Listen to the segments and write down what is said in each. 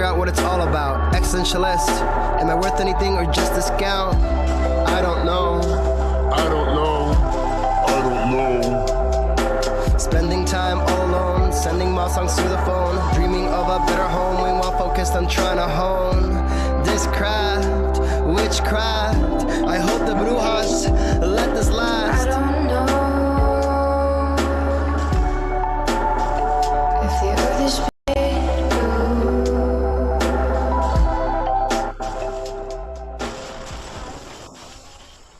out what it's all about. Existentialist, am I worth anything or just discount? I don't know. I don't know. I don't know. Spending time all alone, sending my songs through the phone, dreaming of a better home while focused on trying to hone this craft, witchcraft. I hope the brujas let this last. I don't know if the earth is made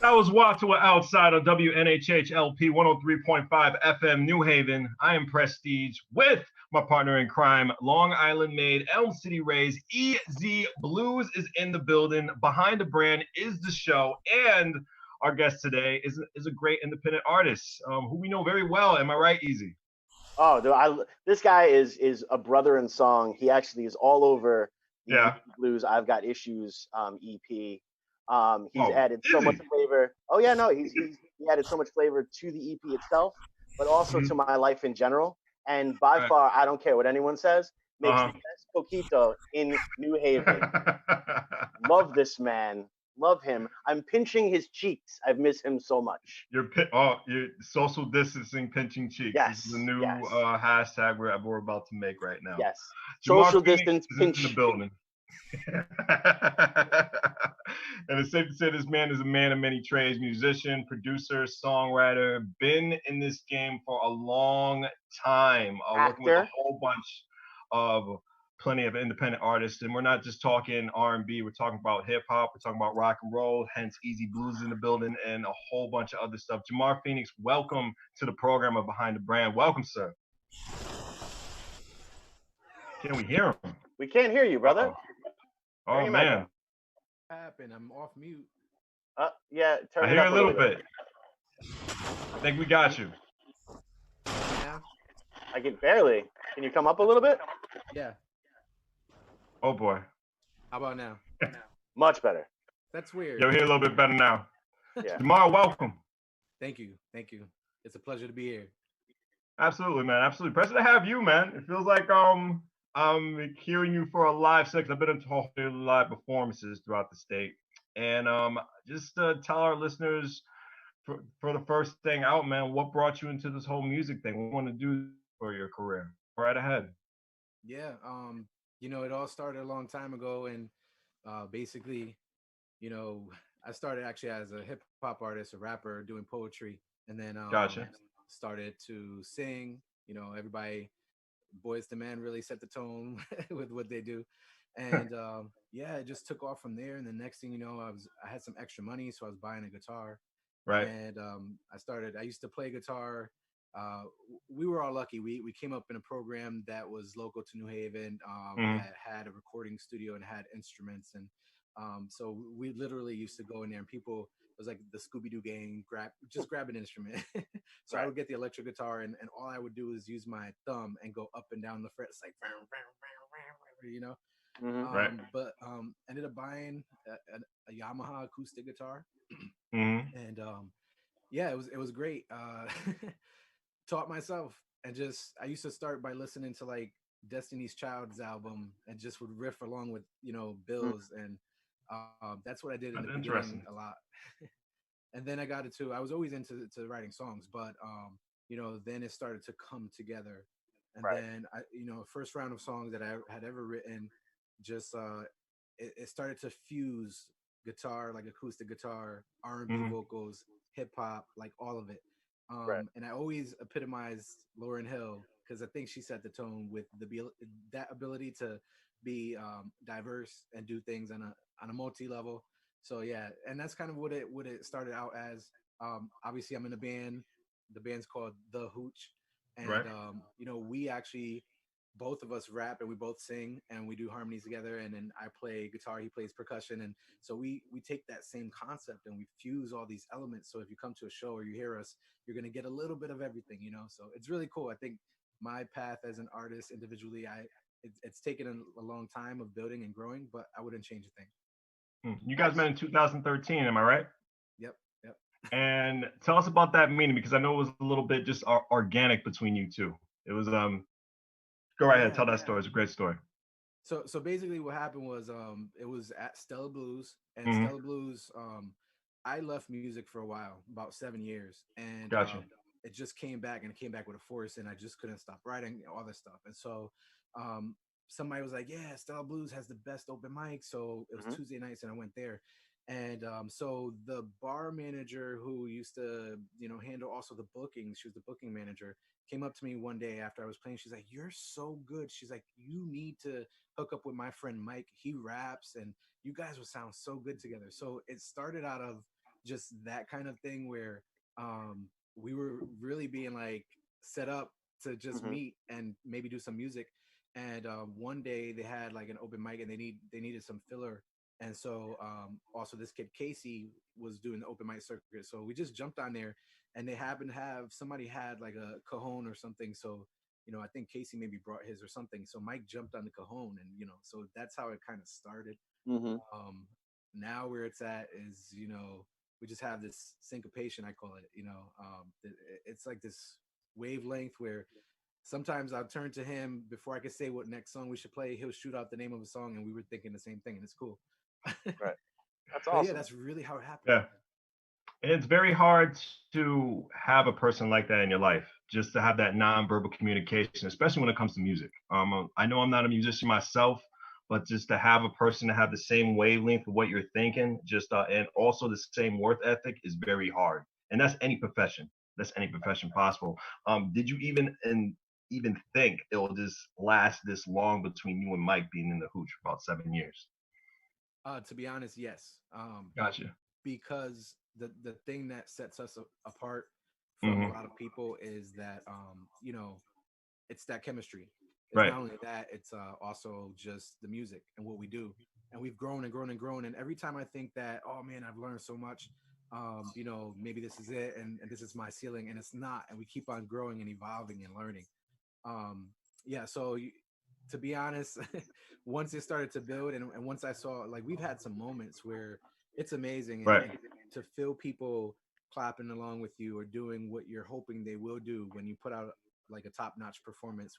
That was Walk to an Outside on WNHH LP 103.5 FM New Haven. I am Prestige with my partner in crime, Long Island made, Elm City raised, EZ Bluez is in the building. Behind the Brand is the show, and our guest today is a great independent artist who we know very well. Am I right, Easy? Oh, dude, this guy is a brother in song. He actually is all over the Blues. I've Got Issues EP. He's added so much flavor. Oh yeah, no, he added so much flavor to the EP itself, but also to my life in general. And by far, I don't care what anyone says, makes the best coquito in New Haven. Love this man. Love him. I'm pinching his cheeks. I've missed him so much. You're social distancing, pinching cheeks. Yes. This is the new hashtag we're about to make right now. Yes. Jemar Social distance, pinch. In the building. And it's safe to say this man is a man of many trades, musician, producer, songwriter, been in this game for a long time, working with a whole bunch of plenty of independent artists. And we're not just talking R&B, we're talking about hip hop, we're talking about rock and roll, hence EZ Bluez in the building, and a whole bunch of other stuff. Jemar Phoenix, welcome to the program of Behind the Brand. Welcome, sir. Can we hear him? We can't hear you, brother. Oh man. What happened? I'm off mute. Yeah, turn I it hear up a little bit. I think we got you. Yeah. I can barely. Can you come up a little bit? Yeah. Oh boy. How about now? Much better. That's weird. You're here a little bit better now. Yeah. Jemar, welcome. Thank you. It's a pleasure to be here. Absolutely, man. Absolutely. Pleasure to have you, man. It feels like I'm hearing you for a live set. I've been to live performances throughout the state. And just tell our listeners for the first thing out, man, what brought you into this whole music thing? What you want to do for your career? Right ahead. Yeah. It all started a long time ago, and basically, I started actually as a hip hop artist, a rapper, doing poetry, and then started to sing. Everybody, Boys to Men really set the tone with what they do, and it just took off from there. And the next thing you know, I had some extra money, so I was buying a guitar, right? And I used to play guitar. We were all lucky. We came up in a program that was local to New Haven, that had a recording studio and had instruments, and so we literally used to go in there, and people, it was like the Scooby-Doo gang, grab an instrument. So I would get the electric guitar, and all I would do is use my thumb and go up and down the frets, like, But ended up buying a Yamaha acoustic guitar, and it was great. Taught myself, and I used to start by listening to like Destiny's Child's album and just would riff along with Bill's, and that's what I did in the beginning a lot. And then I was always into writing songs, but then it started to come together, and then first round of songs that I had ever written, just it started to fuse guitar, like acoustic guitar, R&B vocals, hip hop, like all of it. And I always epitomized Lauryn Hill, because I think she set the tone with that ability to be diverse and do things on a multi-level. So yeah, and that's kind of what it started out as. Obviously, I'm in a band. The band's called The Hooch, and we actually, both of us rap and we both sing and we do harmonies together. And then I play guitar, he plays percussion, and so we take that same concept and we fuse all these elements. So if you come to a show or you hear us, you're gonna get a little bit of everything, So it's really cool. I think my path as an artist individually, it's taken a long time of building and growing, but I wouldn't change a thing. You guys met in 2013, am I right? Yep. And tell us about that meeting, because I know it was a little bit just organic between you two. It was go right ahead, tell that story. It's a great story. So basically what happened was it was at Stella Blues, and Mm-hmm. Stella Blues I left music for a while, about 7 years, and Gotcha. it just came back, and it came back with a force, and I just couldn't stop writing all this stuff. And so um somebody was like, yeah, Stella Blues has the best open mic. So it was Mm-hmm. Tuesday nights, and I went there. And so the bar manager who used to, handle also the bookings, she was the booking manager, came up to me one day after I was playing. She's like, "You're so good." She's like, "You need to hook up with my friend Mike. He raps, and you guys will sound so good together." So it started out of just that kind of thing where we were really being like set up to just Mm-hmm. meet and maybe do some music. And one day they had like an open mic, and they needed some filler. And so also this kid Casey was doing the open mic circuit. So we just jumped on there, and they happened to have somebody had like a cajon or something. So I think Casey maybe brought his or something. So Mike jumped on the cajon, and so that's how it kind of started. Mm-hmm. Um, Now where it's at is, we just have this syncopation, I call it. It's like this wavelength where sometimes I'll turn to him before I could say what next song we should play. He'll shoot out the name of a song, and we were thinking the same thing, and it's cool. Right. That's But yeah, awesome. that's really how it happened. Yeah. It's very hard to have a person like that in your life, just to have that nonverbal communication, especially when it comes to music. I know I'm not a musician myself, but just to have a person to have the same wavelength of what you're thinking, just and also the same work ethic is very hard. And that's any profession. That's any profession possible. Did you even think it will just last this long between you and Mike being in the hooch for about 7 years? To be honest, yes. Gotcha. Because the thing that sets us apart from a Hmm. lot of people is that it's that chemistry. It's Right. not only that, it's also just the music and what we do. And we've grown and grown and grown. And every time I think that, oh man, I've learned so much, maybe this is it, and this is my ceiling, and it's not. And we keep on growing and evolving and learning. um yeah, so to be honest, once it started to build, and once I saw, like, we've had some moments where it's amazing, and, Right. and to feel people clapping along with you or doing what you're hoping they will do when you put out like a top-notch performance.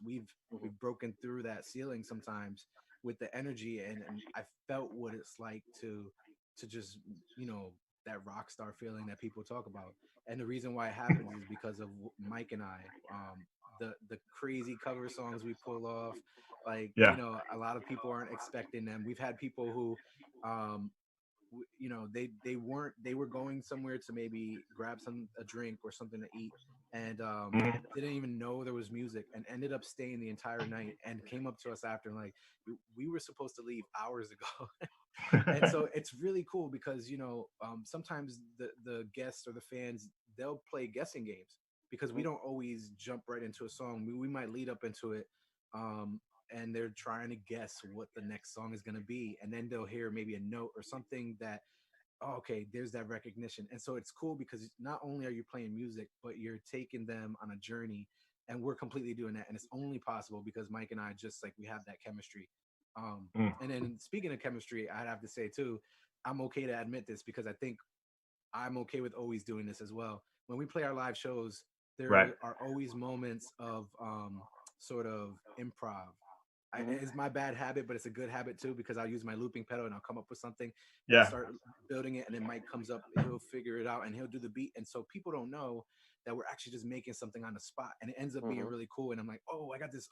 Mm-hmm. We've broken through that ceiling sometimes with the energy, and I felt what it's like to just, that rock star feeling that people talk about. And the reason why it happens is because of Mike and I. The crazy cover songs we pull off, like, Yeah. a lot of people aren't expecting them. We've had people who um they were going somewhere to maybe grab a drink or something to eat, and Mhm. didn't even know there was music, and ended up staying the entire night, and came up to us after and like, we were supposed to leave hours ago." And so it's really cool because sometimes the guests or the fans, they'll play guessing games because we Mm-hmm. don't always jump right into a song. We might lead up into it, um, and they're trying to guess what the next song is going to be, and then they'll hear maybe a note or something that, oh, okay, there's that recognition. And so it's cool because not only are you playing music, but you're taking them on a journey, and we're completely doing that, and it's only possible because Mike and I, just like, we have that chemistry. Mm. And then, speaking of chemistry, I'd have to say too, I'm okay to admit this because I think I'm okay with always doing this as well. When we play our live shows, Right. there are always moments of sort of improv. Mm-hmm. It's my bad habit, but it's a good habit too because I'll use my looping pedal and I'll come up with something, and I'll Yeah. start building it, and then Mike comes up, he'll figure it out, and he'll do the beat. And so people don't know that we're actually just making something on the spot, and it ends up being Mm-hmm. really cool. And I'm like, oh, I got this,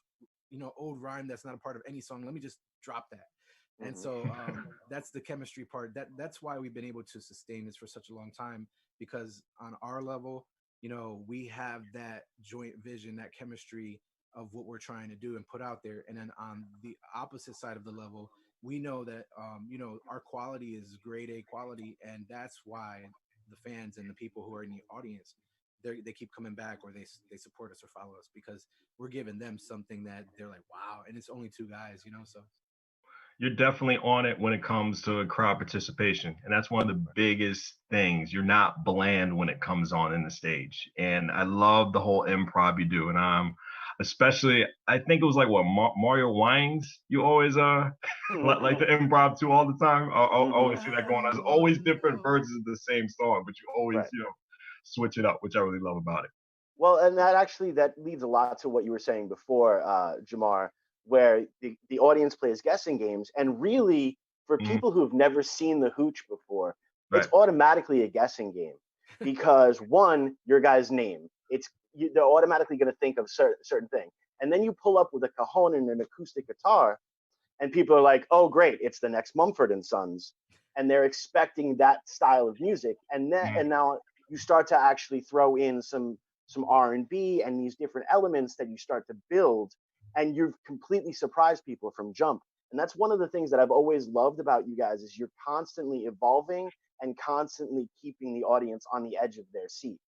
old rhyme that's not a part of any song. Let me just drop that. And Mm-hmm. so that's the chemistry part. That's why we've been able to sustain this for such a long time, because on our level, we have that joint vision, that chemistry of what we're trying to do and put out there. And then on the opposite side of the level, we know that our quality is grade A quality, and that's why the fans and the people who are in the audience, they keep coming back, or they support us or follow us because we're giving them something that they're like, wow. And it's only two guys, so. You're definitely on it when it comes to crowd participation. And that's one of the biggest things. You're not bland when it comes on in the stage. And I love the whole improv you do. And especially, I think it was like what, Mario Wines, you always like the improv to all the time. I Mm-hmm. always see that going on. There's always different versions of the same song, but you always, Right. switch it up, which I really love about it. Well, and that leads a lot to what you were saying before, Jamar, where the audience plays guessing games. And really, for Mhm. people who've never seen the hooch before, Right. it's automatically a guessing game because one, your guy's name, they're automatically going to think of certain thing. And then you pull up with a cajon and an acoustic guitar, and people are like, "Oh, great, it's the next Mumford and Sons," and they're expecting that style of music. And now you start to actually throw in some R&B and these different elements that you start to build, and you've completely surprised people from jump. And that's one of the things that I've always loved about you guys is you're constantly evolving and constantly keeping the audience on the edge of their seat.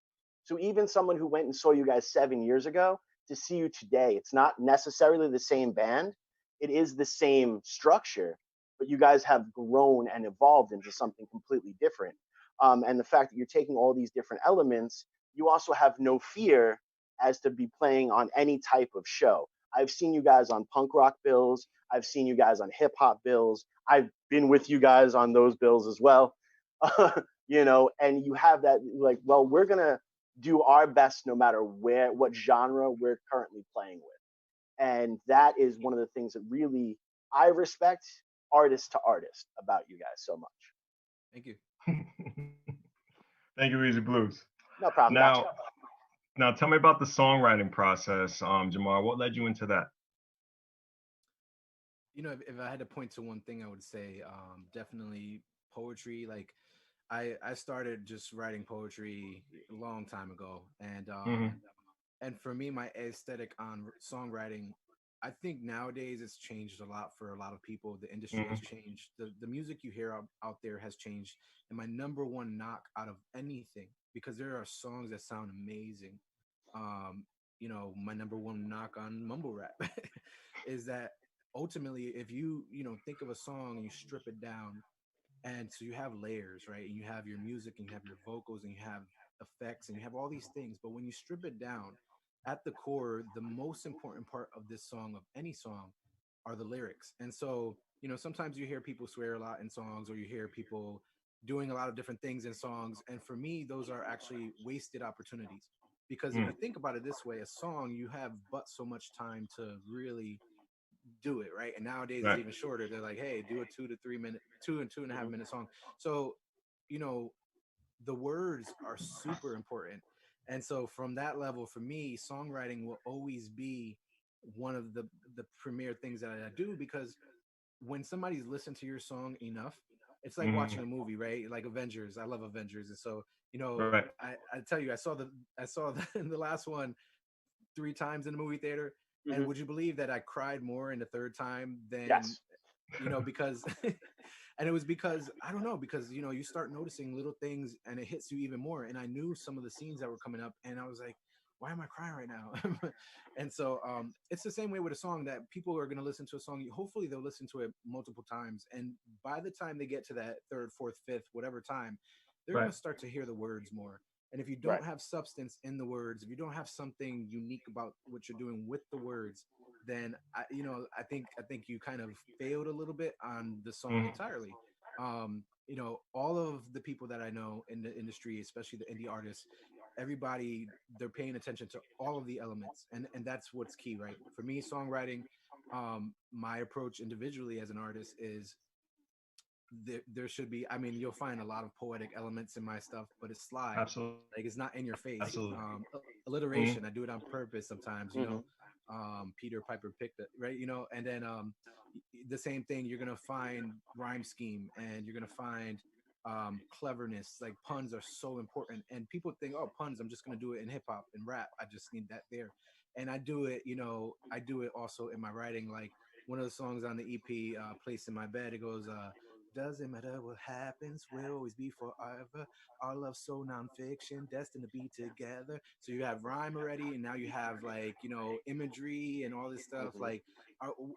So even someone who went and saw you guys 7 years ago to see you today, it's not necessarily the same band. It is the same structure, but you guys have grown and evolved into something completely different. And the fact that you're taking all these different elements, you also have no fear as to be playing on any type of show. I've seen you guys on punk rock bills. I've seen you guys on hip hop bills. I've been with you guys on those bills as well. And you have that like, well, we're going to do our best no matter what genre we're currently playing with. And that is one of the things that really I respect artist to artist about you guys so much. Thank you. Thank you, Easy Blues. No problem. Now tell me about the songwriting process, Jemar. What led you into that? If I had to point to one thing, I would say definitely poetry. Like I started just writing poetry a long time ago, and for me, my aesthetic on songwriting, I think nowadays it's changed a lot for a lot of people. The industry has changed. The music you hear out there has changed. And my number one knock out of anything, because there are songs that sound amazing. My number one knock on mumble rap is that ultimately, if you think of a song and you strip it down, and so you have layers, right? And you have your music and you have your vocals and you have effects and you have all these things. But when you strip it down, at the core, the most important part of this song, of any song, are the lyrics. And so, sometimes you hear people swear a lot in songs, or you hear people doing a lot of different things in songs. And for me, those are actually wasted opportunities. Because if you think about it this way, a song, you have but so much time to really do it, right? And nowadays it's even shorter. They're like, hey, do a 2 to 3 minute, 2 and 2.5 minute song. So, the words are super important. And so from that level, for me, songwriting will always be one of the premier things that I do, because when somebody's listened to your song enough, it's like watching a movie, right? Like Avengers. I love Avengers. And so, I tell you, I saw the last one 3 times in the movie theater. And would you believe that I cried more in the third time than, yes. Because, and it was because, I don't know, because, you start noticing little things and it hits you even more. And I knew some of the scenes that were coming up and I was like, why am I crying right now? And so it's the same way with a song, that people are going to listen to a song. Hopefully they'll listen to it multiple times. And by the time they get to that third, fourth, fifth, whatever time, they're going to start to hear the words more. And if you don't have substance in the words, if you don't have something unique about what you're doing with the words, then I think you kind of failed a little bit on the song entirely. All of the people that I know in the industry, especially the indie artists, everybody, they're paying attention to all of the elements, and that's what's key, right? For me, songwriting, my approach individually as an artist is there should be, I mean, you'll find a lot of poetic elements in my stuff, but it's slide. Absolutely. Like, it's not in your face. Absolutely. Alliteration, I do it on purpose sometimes, Mm-hmm. Peter Piper picked it, right? And then the same thing, you're gonna find rhyme scheme, and you're gonna find cleverness. Like, puns are so important, and people think, oh, puns, I'm just gonna do it in hip hop and rap, I just need that there. And I do it, I do it also in my writing. Like, one of the songs on the EP, Place in My Bed, it goes, doesn't matter what happens, we'll always be forever. Our love so nonfiction, destined to be together. So you have rhyme already, and now you have, like, imagery and all this stuff. Mm-hmm. Like,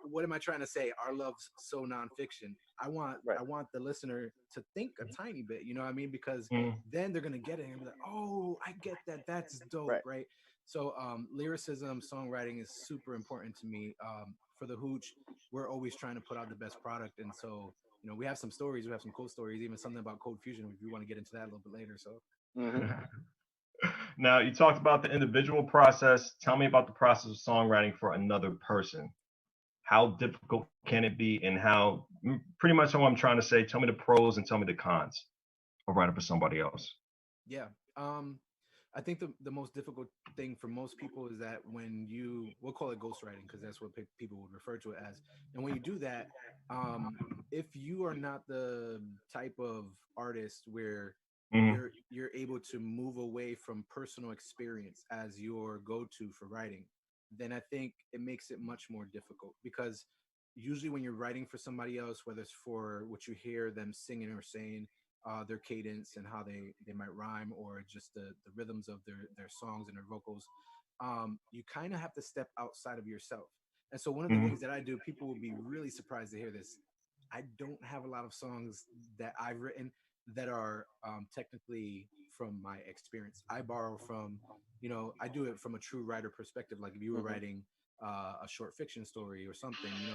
what am I trying to say? Our love's so nonfiction. I want Right. I want the listener to think a tiny bit. You know what I mean? Because Mhm. then they're gonna get it and be like, oh, I get that. That's dope, Right. right? So lyricism, songwriting is super important to me. For the hooch, we're always trying to put out the best product, and so we have some stories. We have some cool stories, even something about Code Fusion, if you want to get into that a little bit later. So, Mm-hmm. Now, you talked about the individual process. Tell me about the process of songwriting for another person. How difficult can it be, and how pretty much what I'm trying to say. Tell me the pros and tell me the cons of writing for somebody else. Yeah. I think the most difficult thing for most people is that when we'll call it ghostwriting because that's what people would refer to it as. And when you do that, um, if you are not the type of artist where Mm-hmm. you're able to move away from personal experience as your go-to for writing, then I think it makes it much more difficult because usually when you're writing for somebody else, whether it's for what you hear them singing or saying, their cadence and how they might rhyme, or just the rhythms of their songs and their vocals, you kind of have to step outside of yourself. And so one of the Mm-hmm. things that I do, people will be really surprised to hear this. I don't have a lot of songs that I've written that are technically from my experience. I borrow from, I do it from a true writer perspective. Like if you were Mm-hmm. writing a short fiction story or something,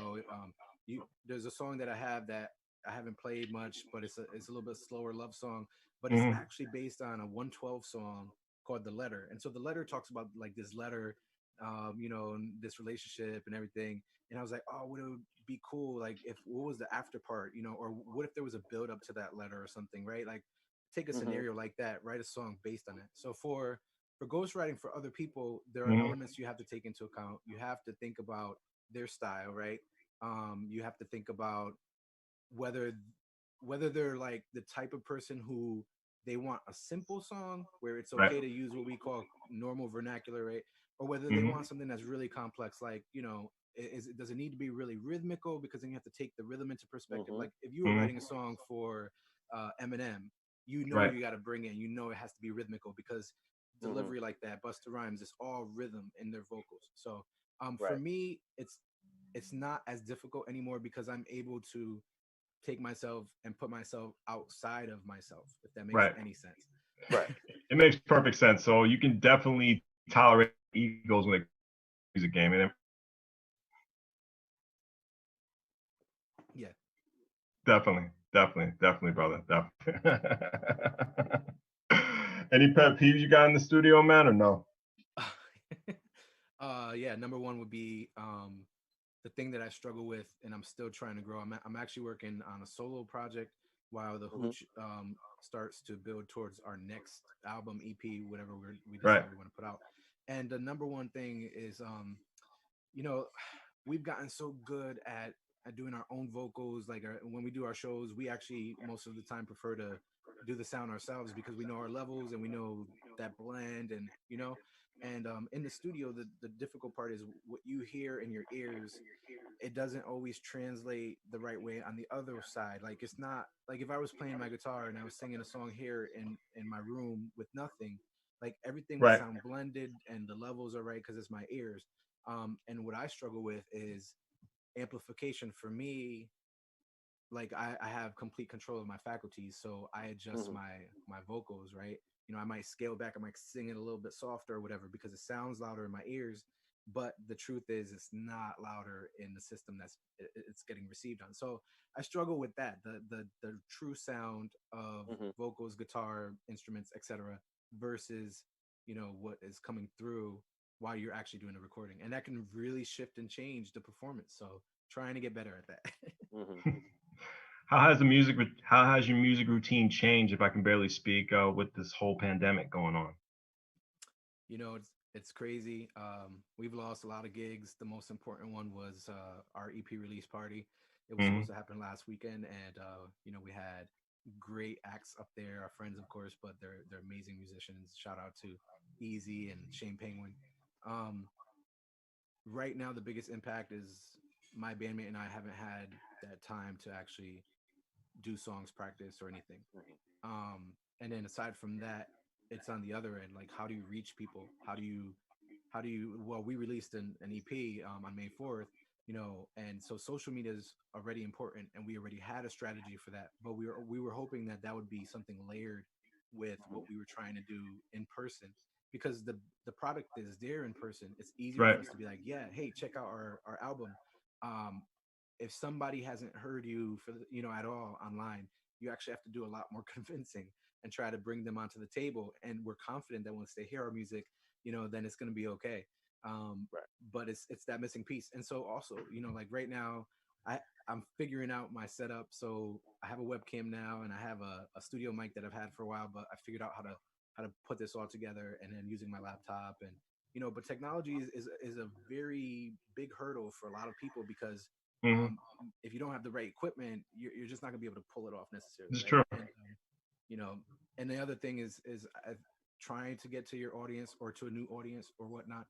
there's a song that I have that I haven't played much, but it's a little bit slower love song, but it's Mm-hmm. actually based on a 112 song called The Letter. And so The Letter talks about like this letter, and this relationship and everything. And I was like, oh, would it be cool? Like if what was the after part, or what if there was a build up to that letter or something, right? Like take a Mm-hmm. scenario like that, write a song based on it. So for ghostwriting for other people, there are Mm-hmm. elements you have to take into account. You have to think about their style, right? You have to think about whether whether they're like the type of person who they want a simple song where it's Right. okay to use what we call normal vernacular, right? Or whether they Mm-hmm. want something that's really complex, like does it need to be really rhythmical? Because then you have to take the rhythm into perspective. Mm-hmm. Like if you were Mm-hmm. writing a song for Eminem, Right. you got to bring in, it has to be rhythmical because Mm-hmm. delivery like that, Busta Rhymes, is all rhythm in their vocals. So for Right. me, it's not as difficult anymore because I'm able to take myself and put myself outside of myself, if that makes Right. any sense. Right. It makes perfect sense. So you can definitely tolerate egos when it comes to music game, and Yeah. definitely, brother. Definitely. Any pet peeves you got in the studio, man, or no? Yeah, number one would be the thing that I struggle with and I'm still trying to grow. I'm actually working on a solo project while the Mm-hmm. hooch starts to build towards our next album, EP, whatever we Right. decide we want to put out. And the number one thing is you know we've gotten so good at doing our own vocals. Like when we do our shows, we actually most of the time prefer to do the sound ourselves because we know our levels and we know that blend, and and in the studio, the difficult part is what you hear in your ears. It doesn't always translate the right way on the other side. Like it's not like if I was playing my guitar and I was singing a song here in my room with nothing, like everything would Right. sound blended and the levels are right because it's my ears. And what I struggle with is amplification. For me, like I have complete control of my faculties, so I adjust Mm-hmm. my vocals, right? I might scale back, I might sing it a little bit softer or whatever because it sounds louder in my ears, but the truth is it's not louder in the system it's getting received on. So I struggle with that, the true sound of Mm-hmm. vocals, guitar, instruments, etc., versus what is coming through while you're actually doing the recording, and that can really shift and change the performance. So trying to get better at that. Mm-hmm. How has your music routine changed, if I can barely speak, with this whole pandemic going on? It's crazy. We've lost a lot of gigs. The most important one was our EP release party. It was supposed Mm-hmm. to happen last weekend, and we had great acts up there. Our friends, of course, but they're amazing musicians. Shout out to Easy and Shane Penguin. Um, right now, the biggest impact is my bandmate and I haven't had that time to actually do songs practice or anything. And then aside from that, it's on the other end. Like, how do you reach people? Well, we released an EP on May 4th, and so social media is already important, and we already had a strategy for that. But we were hoping that that would be something layered with what we were trying to do in person, because the product is there in person. It's easier Right. for us to be like, yeah, hey, check out our album. Um, if somebody hasn't heard you for at all online, you actually have to do a lot more convincing and try to bring them onto the table. And we're confident that once they hear our music, then it's going to be okay. Right. But it's that missing piece. And so also, you know, like right now, I'm figuring out my setup. So I have a webcam now, and I have a studio mic that I've had for a while, but I figured out how to put this all together, and then using my laptop. And you know, but technology is a very big hurdle for a lot of people because Mm-hmm. if you don't have the right equipment, you're just not gonna be able to pull it off necessarily, It's right? true. And you know, and the other thing is trying to get to your audience or to a new audience or whatnot.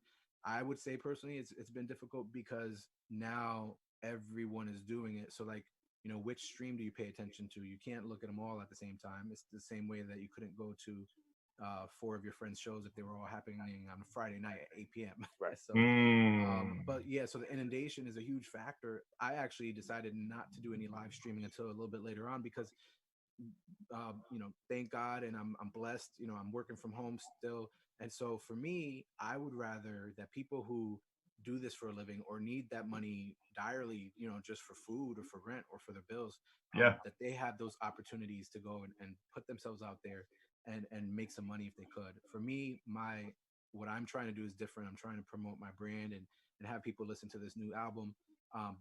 I would say personally, it's been difficult because now everyone is doing it. So like, you know, which stream do you pay attention to? You can't look at them all at the same time. It's the same way that you couldn't go to four of your friends' shows if they were all happening on a Friday night at 8 p.m. Right. So, Mm. but yeah, so the inundation is a huge factor. I actually decided not to do any live streaming until a little bit later on because you know, thank God, and I'm blessed. You know, I'm working from home still, and so for me, I would rather that people who do this for a living or need that money direly, you know, just for food or for rent or for their bills, Yeah. that they have those opportunities to go and put themselves out there and make some money if they could. For me, my what I'm trying to do is different. I'm trying to promote my brand and have people listen to this new album,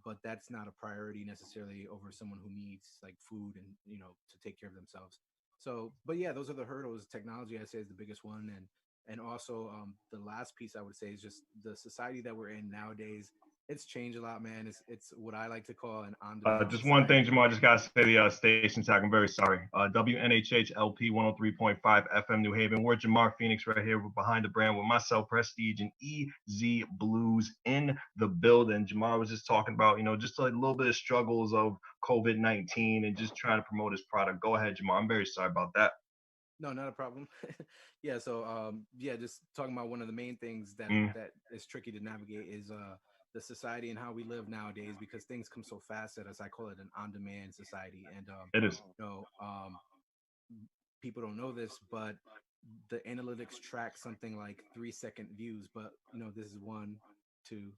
but that's not a priority necessarily over someone who needs like food and, you know, to take care of themselves. So but yeah, those are the hurdles. Technology, I say, is the biggest one. And also, the last piece I would say is just the society that we're in nowadays. It's changed a lot, man. It's what I like to call an on-demand Just one thing, society. Jamal. I just got to say the station tag. I'm very sorry. WNHH LP 103.5 FM New Haven. We're Jemar Phoenix right here. We're behind the brand with myself, Prestige, and EZ Bluez in the building. Jamar was just talking about, you know, just a little bit of struggles of COVID-19 and just trying to promote his product. Go ahead, Jamar. I'm very sorry about that. No, not a problem. Yeah, so yeah, just talking about one of the main things Mm, that is tricky to navigate is the society and how we live nowadays because things come so fast at us. I call it an on-demand society, and it is. you know, people don't know this, but the analytics track something like 3 second views, but you know, this is 1, 2,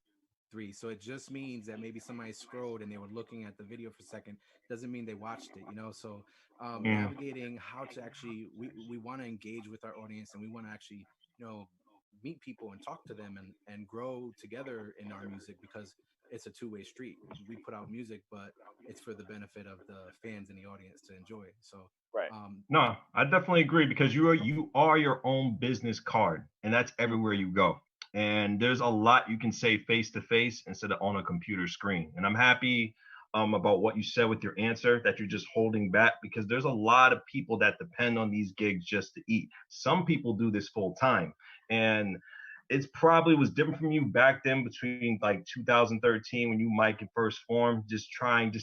3. So it just means that maybe somebody scrolled and they were looking at the video for a second. Doesn't mean they watched it, you know. So Mm, navigating how to actually we want to engage with our audience and we want to actually, you know, meet people and talk to them and grow together in our music because it's a two-way street. We put out music, but it's for the benefit of the fans and the audience to enjoy. So Right. um, no, I definitely agree because you are your own business card, and that's everywhere you go. And there's a lot you can say face to face instead of on a computer screen. And I'm happy about what you said with your answer that you're just holding back because there's a lot of people that depend on these gigs just to eat. Some people do this full time, and it's probably was different from you back then between like 2013 when you might get first formed, just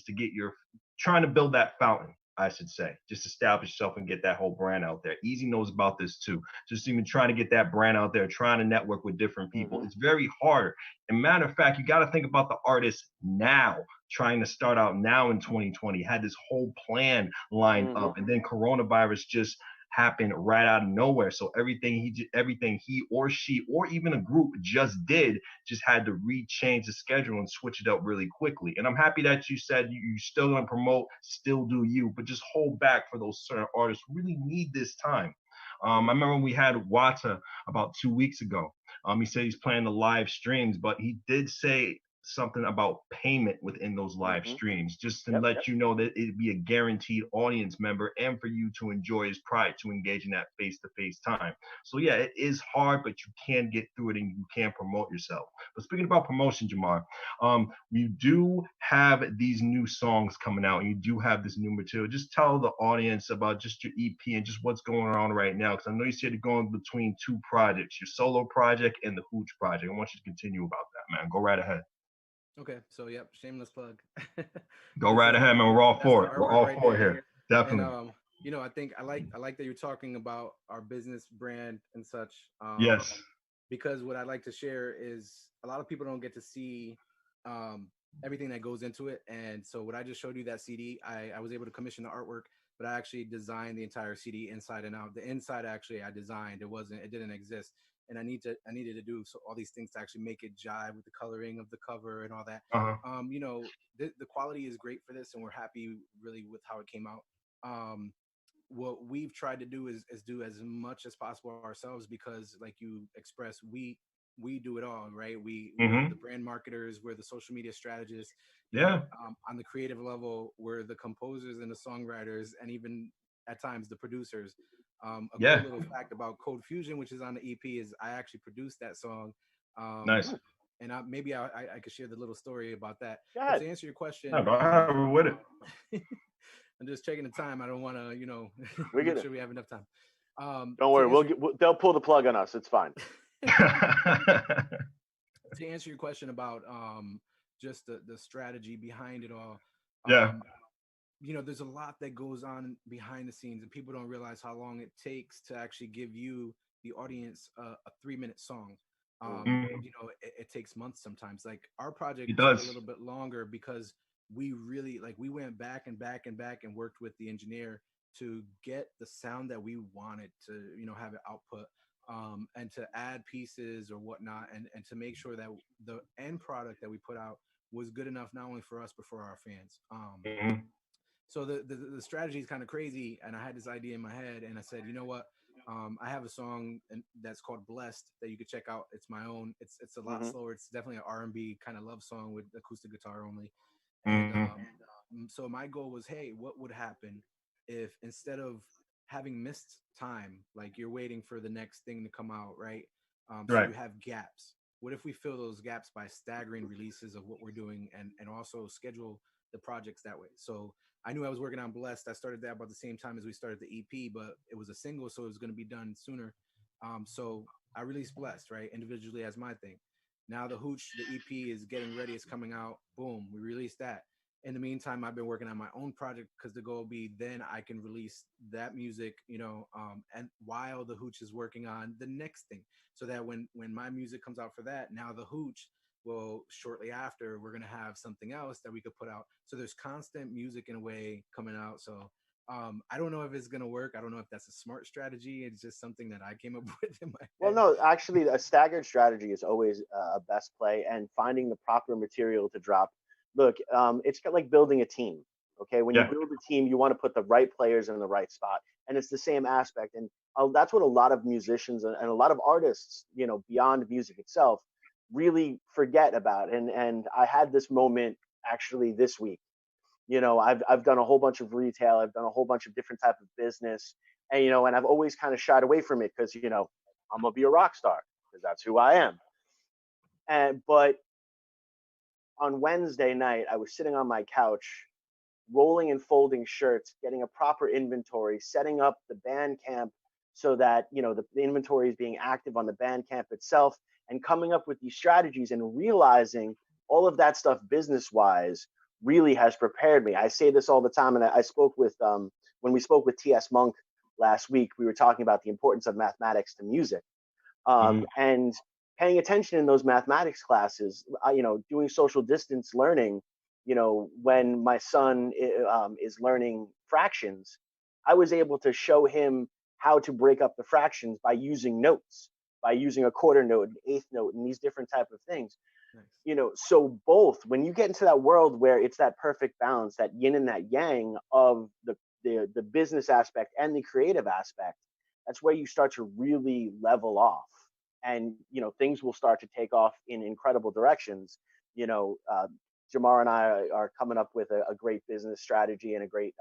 to get your trying to build that fountain. I should say, just establish yourself and get that whole brand out there. Easy knows about this too. Just even trying to get that brand out there, trying to network with different people. Mm-hmm. It's very hard. And matter of fact, you got to think about the artist now, trying to start out now in 2020. Had this whole plan lined Mm-hmm. up, and then coronavirus just happened right out of nowhere. So everything he or she or even a group just did just had to rechange the schedule and switch it up really quickly. And I'm happy that you said you still gonna promote, still do you, but just hold back for those certain artists who really need this time. I remember we had Wata about 2 weeks ago. He said he's planning the live streams, but he did say something about payment within those live Mm-hmm. streams, just to Yep. let you know that it'd be a guaranteed audience member and for you to enjoy his pride to engage in that face-to-face time. So yeah, it is hard, but you can get through it and you can promote yourself. But speaking about promotion, Jamar, you do have these new songs coming out and you do have this new material. Just tell the audience about just your EP and just what's going on right now. Because I know you said you're going between two projects, your solo project and the Hooch project. I want you to continue about that, man. Go right ahead. Okay, so yep, shameless plug. Go This right ahead, man. We're all that's the for it. We're artwork all right for it there. here. And Definitely. you know, I think I like that you're talking about our business brand and such. Yes. Because what I'd like to share is a lot of people don't get to see um everything that goes into it. And so what I just showed you, that CD, I was able to commission the artwork, but I actually designed the entire CD inside and out. The inside actually I designed. It didn't exist. And I needed to do so all these things to actually make it jive with the coloring of the cover and all that. Uh-huh. You know, the quality is great for this, and we're happy really with how it came out. What we've tried to do is do as much as possible ourselves because, like you expressed, we do it all, right? Mm-hmm. We're the brand marketers, we're the social media strategists. Yeah. On the creative level, we're the composers and the songwriters, and even at times the producers. A cool little fact about Code Fusion, which is on the EP, is I actually produced that song. Nice. And maybe I could share the little story about that. But to answer your question, no, go ahead with it. I'm just checking the time. I don't want to, We're make gonna, sure we have enough time. don't worry, they'll pull the plug on us. It's fine. To answer your question about just the strategy behind it all, yeah, there's a lot that goes on behind the scenes, and people don't realize how long it takes to actually give you, the audience, a 3-minute song. It takes months sometimes. Like our project took a little bit longer because we really we went back and back and back and worked with the engineer to get the sound that we wanted to have it output, and to add pieces or whatnot, and to make sure that the end product that we put out was good enough not only for us but for our fans. So the strategy is kind of crazy, and I had this idea in my head, and I said, you know what, I have a song that's called Blessed that you could check out. It's my own. It's a lot slower. It's definitely an R&B kind of love song with acoustic guitar only. And so my goal was, hey, what would happen if instead of having missed time, like you're waiting for the next thing to come out, right? So you have gaps. What if we fill those gaps by staggering releases of what we're doing, and also schedule the projects that way? So I knew I was working on Blessed. I started that about the same time as we started the EP, but it was a single, so it was going to be done sooner. So I released Blessed, right, individually as my thing. Now the Hooch, the EP is getting ready. It's coming out. Boom, we released that. In the meantime, I've been working on my own project because the goal will be then I can release that music, and while the Hooch is working on the next thing, so that when my music comes out for that, now the Hooch will shortly after, we're going to have something else that we could put out. So there's constant music in a way coming out. So I don't know if it's going to work. I don't know if that's a smart strategy. It's just something that I came up with in my head. Well, no, actually, a staggered strategy is always a best play, and finding the proper material to drop. Look, it's kind of like building a team. Okay, when you build a team, you want to put the right players in the right spot, and it's the same aspect. And that's what a lot of musicians and a lot of artists, beyond music itself, really forget about. And I had this moment actually this week. I've done a whole bunch of retail. I've done a whole bunch of different type of business, and I've always kind of shied away from it because I'm gonna be a rock star because that's who I am. But on Wednesday night, I was sitting on my couch, rolling and folding shirts, getting a proper inventory, setting up the Bandcamp so that the inventory is being active on the Bandcamp itself, and coming up with these strategies and realizing all of that stuff business wise really has prepared me. I say this all the time, and I spoke with when we spoke with T.S. Monk last week, we were talking about the importance of mathematics to music, and paying attention in those mathematics classes. Doing social distance learning. When my son is learning fractions, I was able to show him how to break up the fractions by using notes, by using a quarter note, an eighth note, and these different type of things. Nice. So both, when you get into that world where it's that perfect balance, that yin and that yang of the business aspect and the creative aspect, that's where you start to really level off, and things will start to take off in incredible directions. Jemar and I are coming up with a great business strategy and a great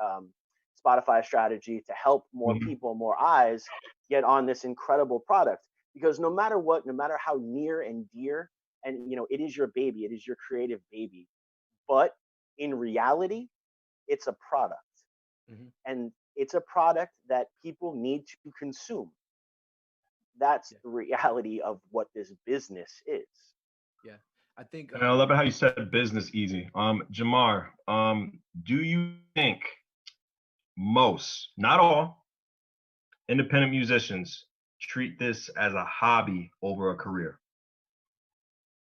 Spotify strategy to help more people, more eyes get on this incredible product. Because no matter what, no matter how near and dear, and it is your baby, it is your creative baby, but in reality, it's a product, and it's a product that people need to consume. That's the reality of what this business is. Yeah, I think. And I love it how you said business easy. Jemar, do you think most, not all, independent musicians treat this as a hobby over a career?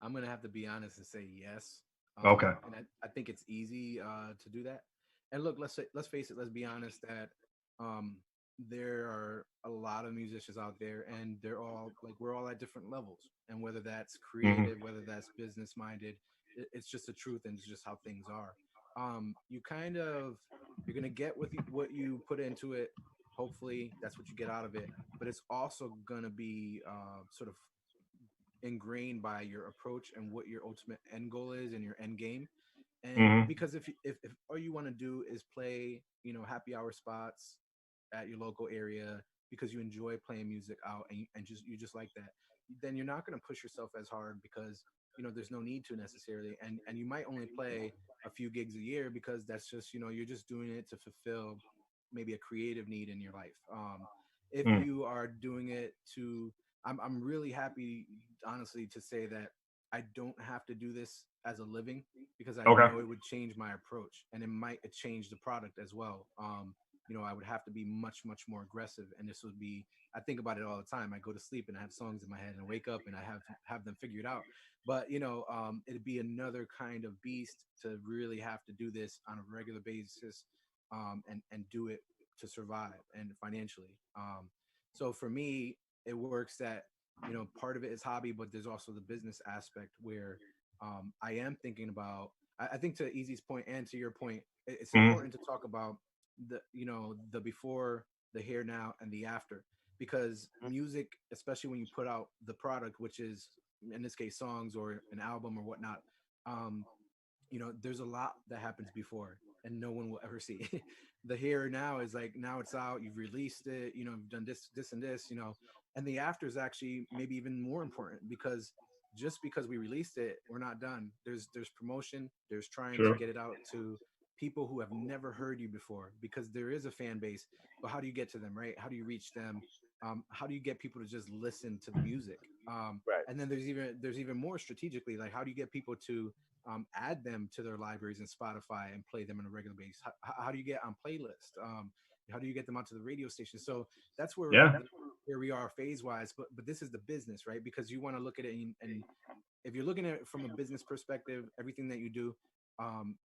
I'm gonna have to be honest and say yes. Okay. And I think it's easy to do that. And look, let's face it. Let's be honest that there are a lot of musicians out there, and we're all at different levels. And whether that's creative, whether that's business minded, it's just the truth, and it's just how things are. You're gonna get what you put into it. Hopefully, that's what you get out of it. But it's also gonna be sort of ingrained by your approach and what your ultimate end goal is and your end game. And Mm-hmm. because if all you want to do is play, happy hour spots at your local area because you enjoy playing music out and you just like that, then you're not going to push yourself as hard because there's no need to necessarily, and you might only play a few gigs a year because that's just you're just doing it to fulfill maybe a creative need in your life. If Mm. you are doing it to, I'm really happy, honestly, to say that I don't have to do this as a living because I Okay. know it would change my approach and it might change the product as well. I would have to be much, much more aggressive, and this would be. I think about it all the time. I go to sleep and I have songs in my head, and wake up and I have them figured out. But it'd be another kind of beast to really have to do this on a regular basis, and do it to survive and financially. So for me, it works that part of it is hobby, but there's also the business aspect where I am thinking about. I think to Easy's point and to your point, it's Mm-hmm. important to talk about the before, the here now, and the after, because music, especially when you put out the product, which is in this case songs or an album or whatnot, um, there's a lot that happens before and no one will ever see. The here now is like, now it's out, you've released it, you've done this and this, and the after is actually maybe even more important because just because we released it, we're not done. There's promotion, there's trying to True. get it out to people who have never heard you before, because there is a fan base, but how do you get to them, right? How do you reach them? How do you get people to just listen to the music? Right. And then there's even more strategically, like, how do you get people to add them to their libraries in Spotify and play them on a regular basis? How do you get on playlist? How do you get them onto the radio station? So that's Yeah. where we are phase wise. But this is the business, right? Because you want to look at it, and if you're looking at it from a business perspective, everything that you do,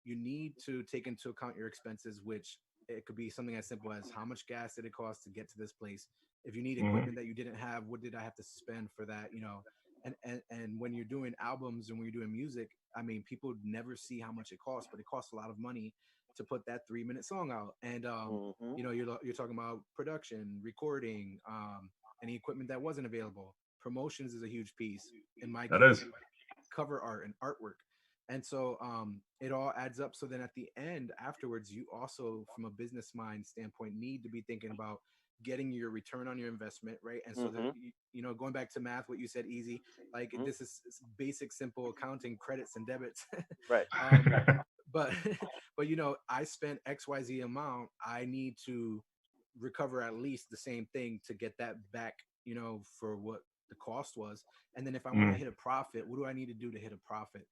you need to take into account your expenses, which it could be something as simple as how much gas did it cost to get to this place. If you need Mm-hmm. equipment that you didn't have, what did I have to spend for that? And when you're doing albums and when you're doing music, I mean, people never see how much it costs, but it costs a lot of money to put that 3-minute song out. And Mm-hmm. you're talking about production, recording, any equipment that wasn't available. Promotions is a huge piece. In my That case, is. cover art and artwork. And so it all adds up. So then at the end, afterwards, you also, from a business mind standpoint, need to be thinking about getting your return on your investment, right? And so that, Mm-hmm. going back to math, what you said, Easy, like Mm-hmm. this is basic, simple accounting, credits and debits. Right. um, but but I spent XYZ amount. I need to recover at least the same thing to get that back, for what the cost was. And then if I want to Mm. hit a profit, what do I need to do to hit a profit?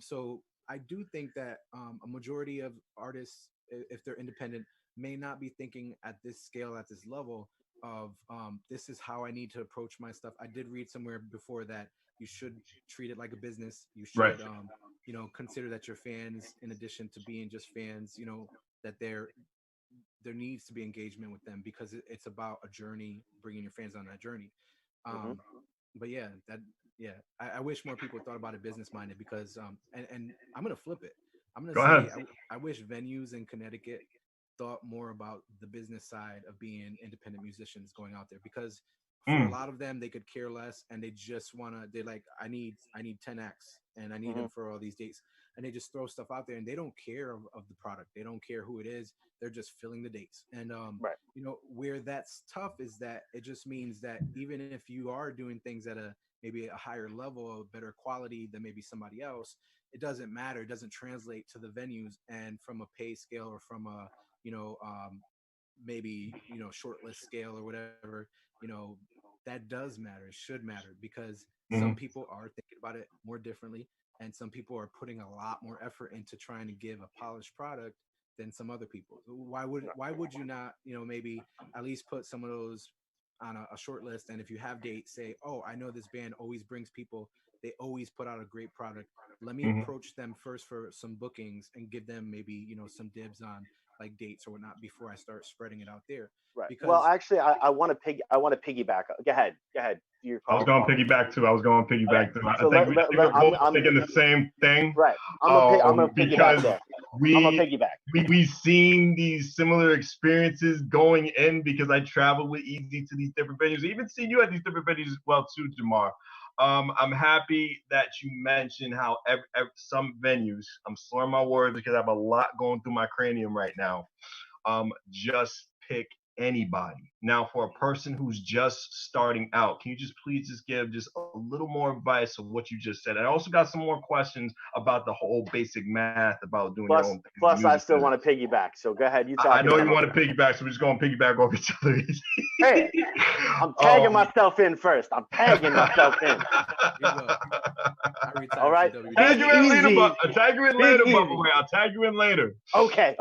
So I do think that a majority of artists, if they're independent, may not be thinking at this scale, at this level of this is how I need to approach my stuff. I did read somewhere before that you should treat it like a business. You Right. should consider that your fans, in addition to being just fans, that there needs to be engagement with them, because it's about a journey, bringing your fans on that journey. Mm-hmm. um but yeah, I wish more people thought about it business minded, because and I'm gonna flip it. I'm gonna Go say ahead. I wish venues in Connecticut thought more about the business side of being independent musicians going out there, because for a Mm. lot of them, they could care less, and they just want to, they're like, I need 10 acts and I need Mm-hmm. them for all these dates, and they just throw stuff out there and they don't care of the product, they don't care who it is, they're just filling the dates. And Right. where that's tough is that it just means that even if you are doing things at a maybe a higher level, a better quality than maybe somebody else, it doesn't matter, it doesn't translate to the venues, and from a pay scale, or from a you know maybe short list scale or whatever, that does matter, it should matter, because some Mm-hmm. people are thinking about it more differently, and some people are putting a lot more effort into trying to give a polished product than some other people. Why would you not, maybe at least put some of those on a short list, and if you have dates, say, oh, I know this band always brings people, they always put out a great product, let me Mm-hmm. approach them first for some bookings and give them maybe some dibs on like dates or whatnot before I start spreading it out there. Right. Well, Because actually, I want to piggyback. Go ahead. Go ahead. Do your I was call. going to piggyback too. I was going to Okay. piggyback too. I So think, I think we're both I'm thinking the same thing. right. I'm gonna piggyback Because there. I'm gonna we piggyback. we've seen these similar experiences going in, because I travel with Easy to these different venues. I even seen you at these different venues as well too, Jemar. I'm happy that you mentioned how some venues, I'm slurring my words because I have a lot going through my cranium right now, just pick anybody. Now, for a person who's just starting out, can you just please just give just a little more advice of what you just said? I also got some more questions about the whole basic math about doing your own thing. Plus, I still want to piggyback. So go ahead. You talk. I know you want to piggyback, so we're just going to piggyback over each other. Hey, I'm tagging myself in first. I'm tagging myself in. All right. Tag you in later, but I'll tag you in later, Bubba Ray. I'll tag you in later. Okay.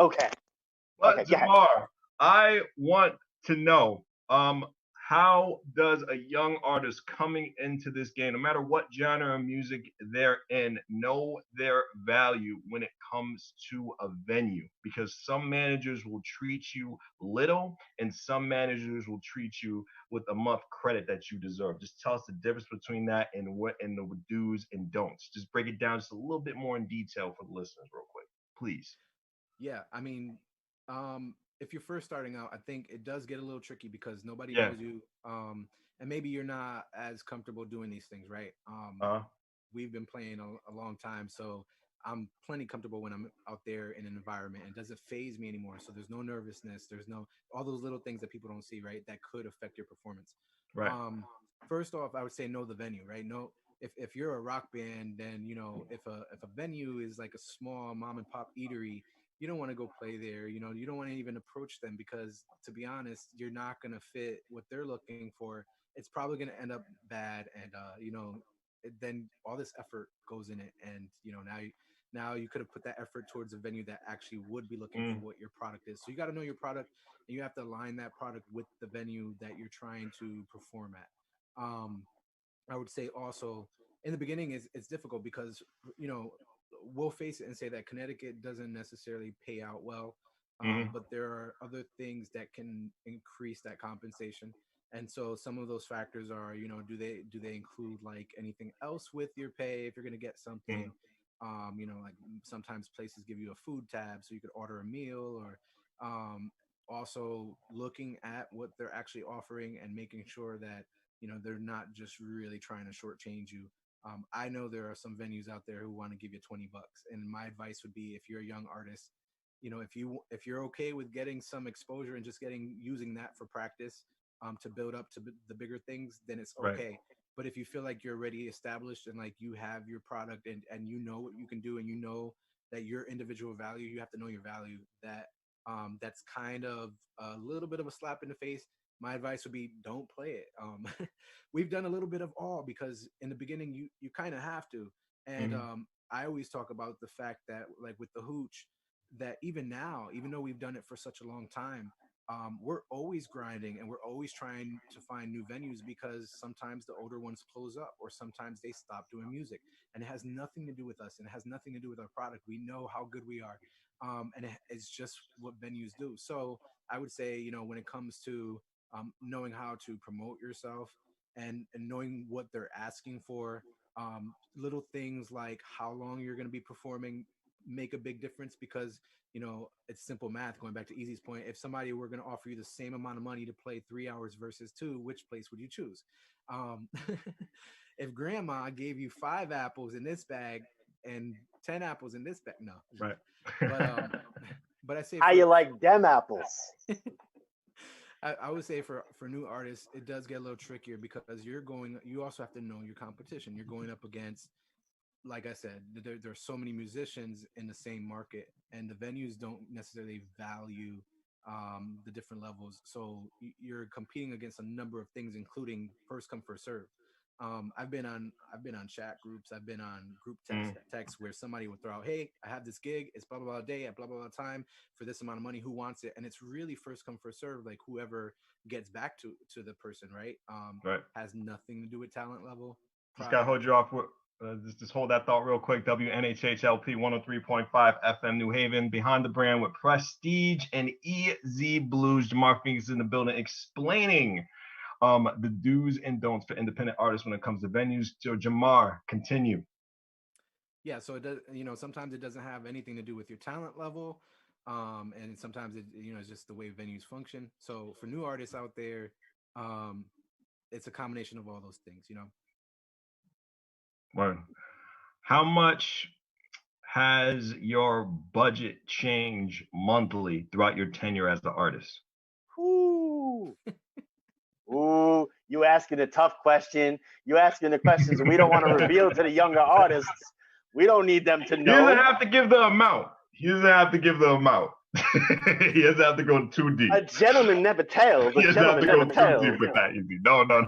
But Jemar, I want to know, how does a young artist coming into this game, no matter what genre of music they're in, know their value when it comes to a venue? Because some managers will treat you little, and some managers will treat you with the enough credit that you deserve. Just tell us the difference between that and the do's and don'ts. Just break it down just a little bit more in detail for the listeners, real quick, please. Yeah, I mean, if you're first starting out, I think it does get a little tricky because nobody knows you, and maybe you're not as comfortable doing these things, right? We've been playing a long time, so I'm plenty comfortable when I'm out there in an environment, and it doesn't phase me anymore. So there's no nervousness, there's no all those little things that people don't see, right? That could affect your performance. Right. First off, I would say know the venue, right? Know if you're a rock band, then if a venue is like a small mom and pop eatery, you don't want to go play there. You don't want to even approach them because, to be honest, you're not going to fit what they're looking for. It's probably going to end up bad, and then all this effort goes in it, and now you could have put that effort towards a venue that actually would be looking for what your product is. So you got to know your product, and you have to align that product with the venue that you're trying to perform at. I would say also in the beginning it's difficult because we'll face it and say that Connecticut doesn't necessarily pay out well, but there are other things that can increase that compensation. And so some of those factors are, do they include like anything else with your pay if you're going to get something? Like sometimes places give you a food tab so you could order a meal, or also looking at what they're actually offering and making sure that they're not just really trying to shortchange you. I know there are some venues out there who want to give you $20, and my advice would be, if you're a young artist, if you're okay with getting some exposure and just using that for practice, to build up to the bigger things, then it's okay. Right. But if you feel like you're already established and like you have your product and you know what you can do, and you know that your individual value, you have to know your value. That's kind of a little bit of a slap in the face. My advice would be, don't play it. We've done a little bit of all, because in the beginning you kind of have to. And I always talk about the fact that, like with the hooch, that even now, even though we've done it for such a long time, we're always grinding and we're always trying to find new venues, because sometimes the older ones close up, or sometimes they stop doing music, and it has nothing to do with us, and it has nothing to do with our product. We know how good we are, and it's just what venues do. So I would say, when it comes to knowing how to promote yourself, and knowing what they're asking for, little things like how long you're going to be performing make a big difference, because it's simple math. Going back to Easy's point, if somebody were going to offer you the same amount of money to play 3 hours versus 2, which place would you choose? If grandma gave you 5 apples in this bag and 10 apples in this bag, no, right. But I say, how you like them apples? I would say for new artists, it does get a little trickier, because you also have to know your competition. You're going up against, like I said, there are so many musicians in the same market, and the venues don't necessarily value the different levels. So you're competing against a number of things, including first come first serve. I've been on chat groups. I've been on group text where somebody would throw out, "Hey, I have this gig. It's blah blah blah day at blah blah blah time for this amount of money. Who wants it?" And it's really first come first serve. Like whoever gets back to the person, right? Right. Has nothing to do with talent level. Just gotta hold you off. Just hold that thought real quick. WNHHLP 103.5 FM New Haven, behind the brand with Prestige and EZ Bluez. Jemar Fingers in the building, explaining the do's and don'ts for independent artists when it comes to venues. So Jemar, continue. Yeah, so it does. Sometimes it doesn't have anything to do with your talent level, and sometimes it's just the way venues function. So for new artists out there, it's a combination of all those things. Word. How much has your budget changed monthly throughout your tenure as an artist? Ooh, ooh, you asking a tough question. You asking the questions we don't want to reveal to the younger artists. We don't need them to He doesn't know. have to give the amount. He doesn't have to give the amount. He doesn't have to go too deep. A gentleman never tells. He A doesn't have gentleman to never go too deep tells. with that, Easy. No, no, no.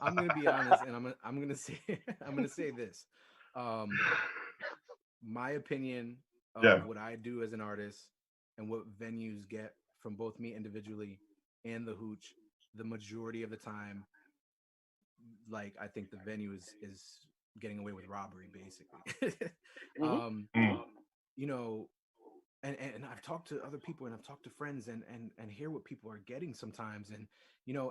I'm gonna be honest, and I'm gonna say I'm gonna say this. My opinion Yeah. of what I do as an artist and what venues get from both me individually and the hooch, the majority of the time, like I think the venue is getting away with robbery, basically. Mm-hmm. Um, you know, and I've talked to other people and I've talked to friends and hear what people are getting sometimes, and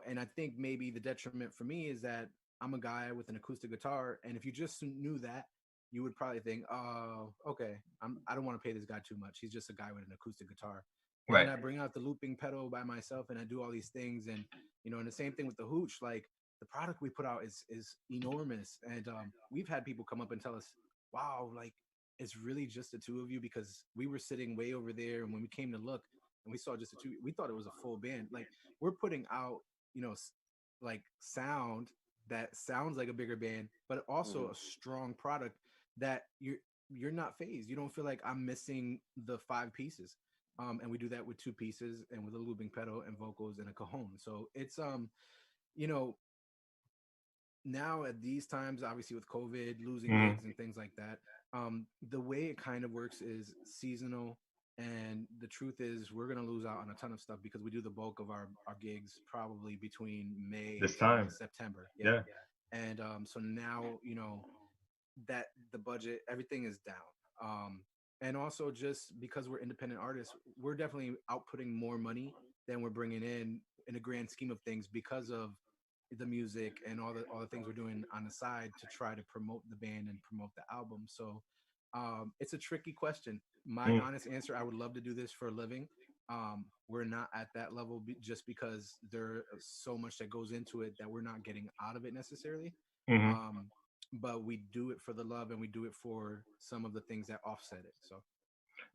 and I think maybe the detriment for me is that I'm a guy with an acoustic guitar, and if you just knew that, you would probably think, oh, okay, I don't want to pay this guy too much. He's just a guy with an acoustic guitar. And Right. then I bring out the looping pedal by myself and I do all these things, and and the same thing with the hooch. Like the product we put out is enormous, and we've had people come up and tell us, wow, like it's really just the two of you, because we were sitting way over there, and when we came to look and we saw just the two, we thought it was a full band. Like we're putting out like sound that sounds like a bigger band, but also a strong product that you're not phased. You don't feel like I'm missing the five pieces. And we do that with two pieces and with a looping pedal and vocals and a cajon. So it's you know now at these times, obviously with COVID, losing gigs and things like that, the way it kind of works is seasonal. And the truth is, we're gonna lose out on a ton of stuff because we do the bulk of our gigs probably between May This to time. September. Yeah, Yeah. and so now that the budget, everything is down. And also just because we're independent artists, we're definitely outputting more money than we're bringing in a grand scheme of things, because of the music and all the things we're doing on the side to try to promote the band and promote the album. So it's a tricky question. My Mm. honest answer, I would love to do this for a living. We're not at that level, just because there's so much that goes into it that we're not getting out of it necessarily. Mm-hmm. um, but we do it for the love, and we do it for some of the things that offset it. So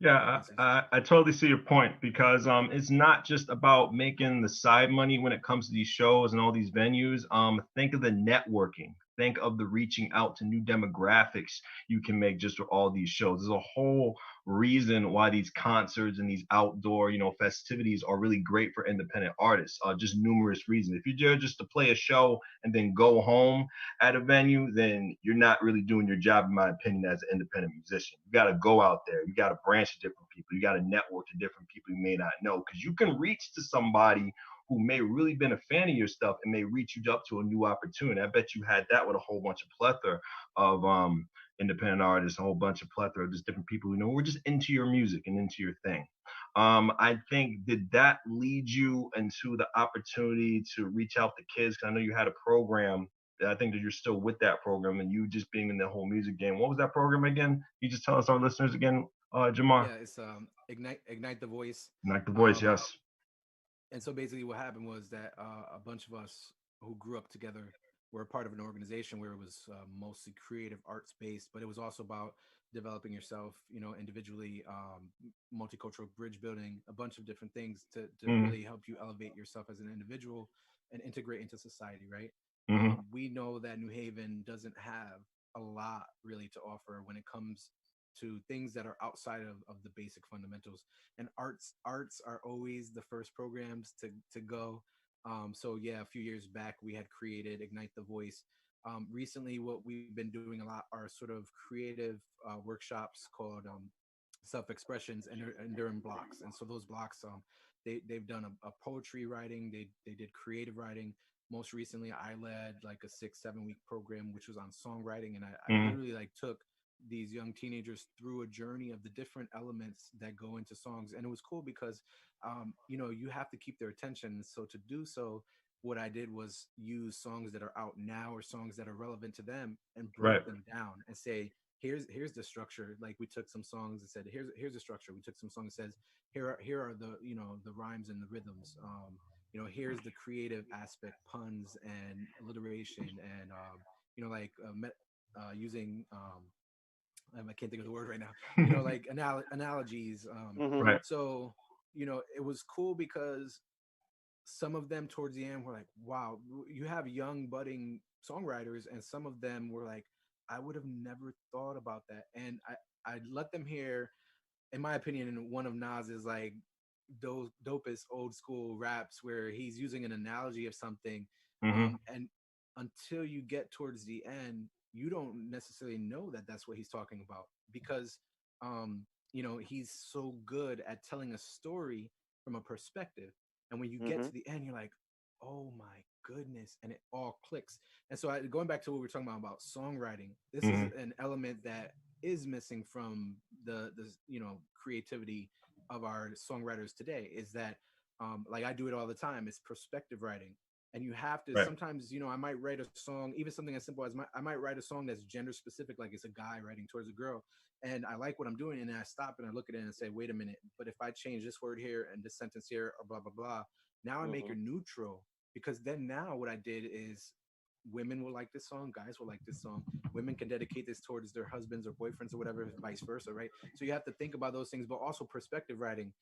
that's my Yeah, pieces. I totally see your point, because it's not just about making the side money when it comes to these shows and all these venues. Think of the networking. Think of the reaching out to new demographics you can make just with all these shows. There's a whole reason why these concerts and these outdoor, festivities are really great for independent artists. Just numerous reasons. If you're there just to play a show and then go home at a venue, then you're not really doing your job, in my opinion, as an independent musician. You got to go out there. You got to branch to different people. You got to network to different people you may not know, because you can reach to somebody who may really been a fan of your stuff and may reach you up to a new opportunity. I bet you had that with a whole bunch of plethora of independent artists, a whole bunch of plethora of just different people who know we're just into your music and into your thing. I think, did that lead you into the opportunity to reach out to kids? Because I know you had a program. I think that you're still with that program, and you just being in the whole music game. What was that program again? You just tell us, our listeners again, Jemar. Yeah, it's ignite the voice. Like the voice, um yes. and so basically what happened was that a bunch of us who grew up together were a part of an organization where it was mostly creative arts based, but it was also about developing yourself, individually, multicultural bridge building, a bunch of different things to Mm-hmm. really help you elevate yourself as an individual and integrate into society, right? Mm-hmm. We know that New Haven doesn't have a lot really to offer when it comes to things that are outside of the basic fundamentals. And arts are always the first programs to go. So yeah, a few years back we had created Ignite the Voice. Recently what we've been doing a lot are sort of creative workshops called self expressions, and they're in blocks. And so those blocks, they've done a poetry writing, they did creative writing. Most recently I led like a 6-7 week program which was on songwriting, and I Mm-hmm. literally like took these young teenagers through a journey of the different elements that go into songs. And it was cool because you have to keep their attention. So to do so, what I did was use songs that are out now or songs that are relevant to them and Right. break them down and say, here's the structure. Like we took some songs and said, here's the structure. We took some songs and says, here are the the rhymes and the rhythms. Here's the creative aspect, puns and alliteration, and like using I can't think of the word right now. Like analogies. Right. So it was cool because some of them towards the end were like, wow, you have young budding songwriters, and some of them were like, I would have never thought about that. And I let them hear, in my opinion, one of Nas's like those dopest old school raps where he's using an analogy of something. And until you get towards the end, you don't necessarily know that that's what he's talking about, because he's so good at telling a story from a perspective. And when you get to the end, you're like, oh my goodness, and it all clicks. And so going back to what we were talking about songwriting, this is an element that is missing from the creativity of our songwriters today, is that like I do it all the time, it's perspective writing. And you have to sometimes, I might write a song, even something as simple as I might write a song that's gender specific, like it's a guy writing towards a girl, and I like what I'm doing, and I stop and I look at it and say, wait a minute, but if I change this word here and this sentence here, or blah blah blah, now I make it neutral. Because then now what I did is, women will like this song, guys will like this song, women can dedicate this towards their husbands or boyfriends or whatever, vice versa, right? So you have to think about those things, but also perspective writing.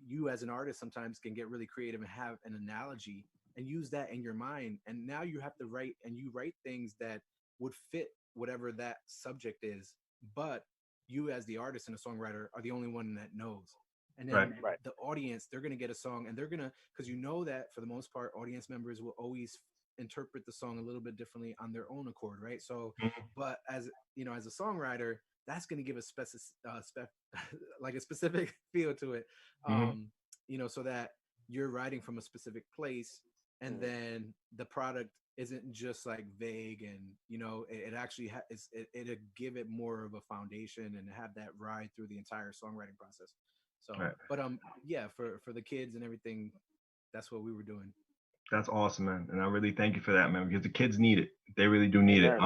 You as an artist sometimes can get really creative and have an analogy and use that in your mind, and now you have to write, and you write things that would fit whatever that subject is, but you as the artist and a songwriter are the only one that knows. And then the audience, they're going to get a song, and they're going to, because that for the most part audience members will always interpret the song a little bit differently on their own accord, right? So but as as a songwriter, that's going to give a like a specific feel to it, so that you're writing from a specific place, and then the product isn't just like vague, and it actually it'll give it more of a foundation and have that ride through the entire songwriting process. So but yeah, for the kids and everything, that's what we were doing. That's awesome, man, and I really thank you for that, man, because the kids need it. They really do need it.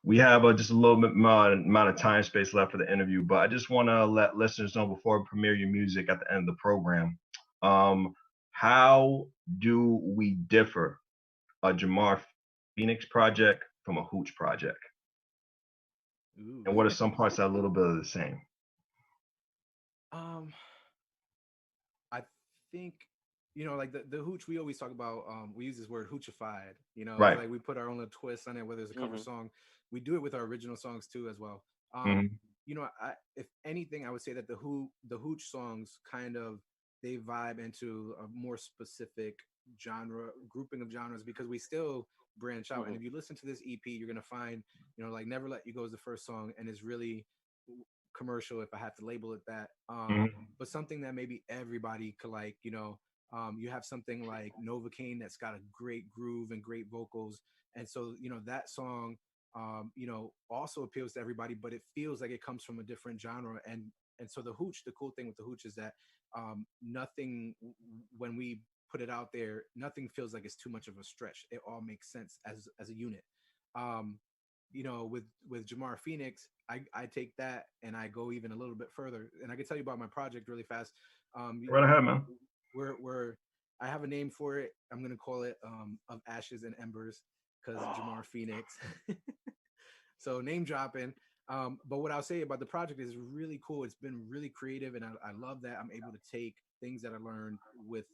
We have just a little bit more amount of time space left for the interview, but I just want to let listeners know before we premiere your music at the end of the program, how do we differ a Jemar Phoenix project from a Hooch project? Ooh. And what are some parts that are a little bit of the same? I think like the Hooch, we always talk about, we use this word hoochified, right. Like we put our own little twist on it, whether it's a cover song. We do it with our original songs too as well. If anything, I would say that the Hooch songs kind of, they vibe into a more specific genre, grouping of genres, because we still branch out. And if you listen to this EP, you're gonna find, like Never Let You Go is the first song, and it's really commercial, if I have to label it that, but something that maybe everybody could like. You have something like Novocaine that's got a great groove and great vocals, and so that song also appeals to everybody, but it feels like it comes from a different genre. And so the Hooch, the cool thing with the Hooch is that nothing, when we put it out there, nothing feels like it's too much of a stretch. It all makes sense as a unit. With Jemar Phoenix, I take that and I go even a little bit further, and I can tell you about my project really fast. Right ahead, man. I have a name for it. I'm gonna call it Of Ashes and Embers, because Jemar Phoenix. So name dropping. But what I'll say about the project is really cool. It's been really creative, and I love that I'm able to take things that I learned with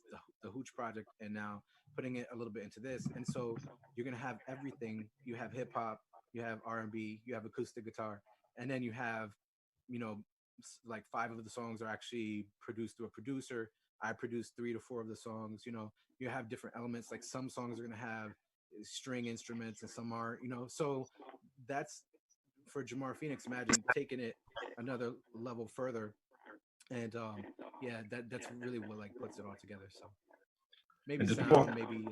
the Hooch project and now putting it a little bit into this. And so you're gonna have everything. You have hip hop, you have R&B, you have acoustic guitar, and then you have, like 5 of the songs are actually produced through a producer. I produced 3 to 4 of the songs. You have different elements. Like some songs are gonna have string instruments and some are, so that's for Jemar Phoenix. Imagine taking it another level further, and yeah, that's really what like puts it all together. So maybe sound, maybe.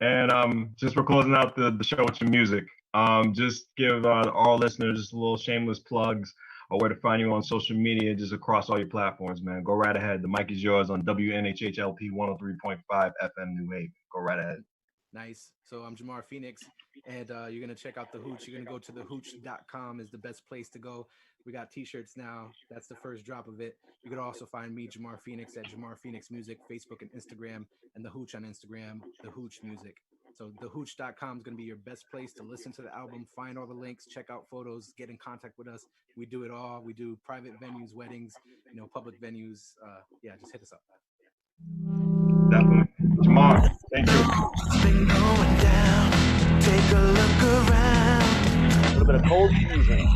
And just for closing out the show with your music, just give all listeners just a little shameless plugs or where to find you on social media, just across all your platforms, man. Go right ahead. The mic is yours on WNHHLP 103.5 FM New Haven. Go right ahead. Nice. So I'm Jemar Phoenix, and you're going to check out the Hooch. You're going to go to thehooch.com is the best place to go. We got t-shirts now. That's the first drop of it. You could also find me, Jemar Phoenix, at Jemar Phoenix Music, Facebook and Instagram, and the Hooch on Instagram, the Hooch Music. So thehooch.com is going to be your best place to listen to the album, find all the links, check out photos, get in contact with us. We do it all. We do private venues, weddings, public venues. Just hit us up. Definitely. Jemar, thank you. Been going down. Take a look around. A little bit of cold fusion.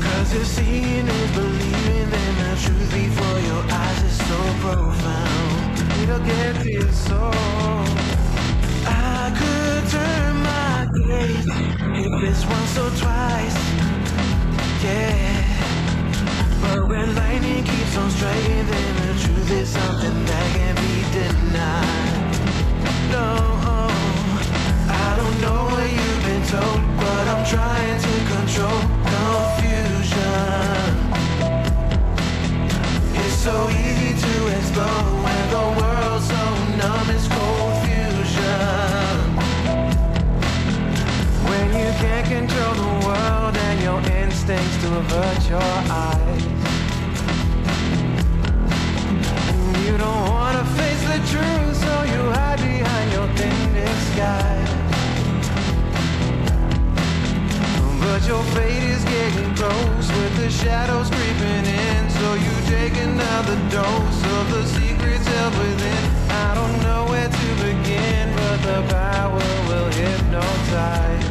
Cause you're seeing is believing, and the truth before your eyes is so profound. It'll get to your soul. I could turn my gaze, hit this once or twice, yeah. But when lightning keeps on striking, then the truth is something that can't be denied. No, I don't know what you've been told, but I'm trying to control confusion. It's so easy to explode when the world's so numb, it's cold fusion. When you can't control the world and your instincts to avert your eyes, and you don't want to face the truth, so you hide behind your thin disguise. But your fate is getting close with the shadows creeping in, so you take another dose of the secrets held within. I don't know where to begin, but the power will hypnotize.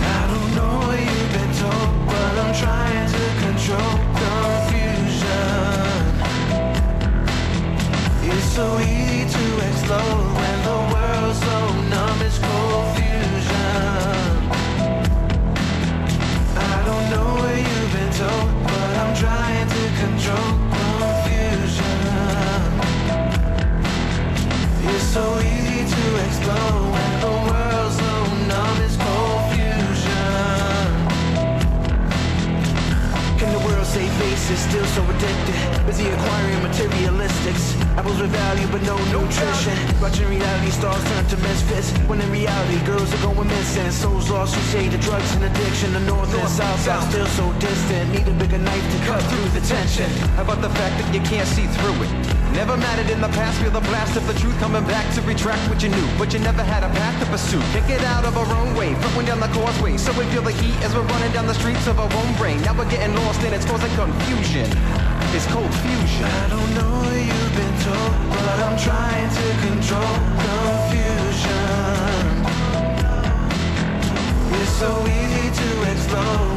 I don't know what you've been told, but I'm trying to control confusion. It's so easy to explode when the world's so numb, it's cold fusion. I don't know what you've been told, but I'm trying to control confusion. It's so easy to explode when the world's so numb, it's cold fusion. Can the world save faces, still so addicted? Busy acquiring materialistics. Apples with value but no nutrition. Watching reality stars turn to misfits, when in reality girls are going missing. Souls lost who say to drugs and addiction. The north and south are still so distant. Need a bigger knife to cut through the tension. How about the fact that you can't see through it? Never mattered in the past, feel the blast of the truth coming back to retract what you knew, but you never had a path to pursue. Can't get out of our own way, flowing down the causeway, so we feel the heat as we're running down the streets of our own brain. Now we're getting lost and it's causing confusion. It's cold fusion. I don't know what you've been told, but I'm trying to control confusion. It's so easy to explode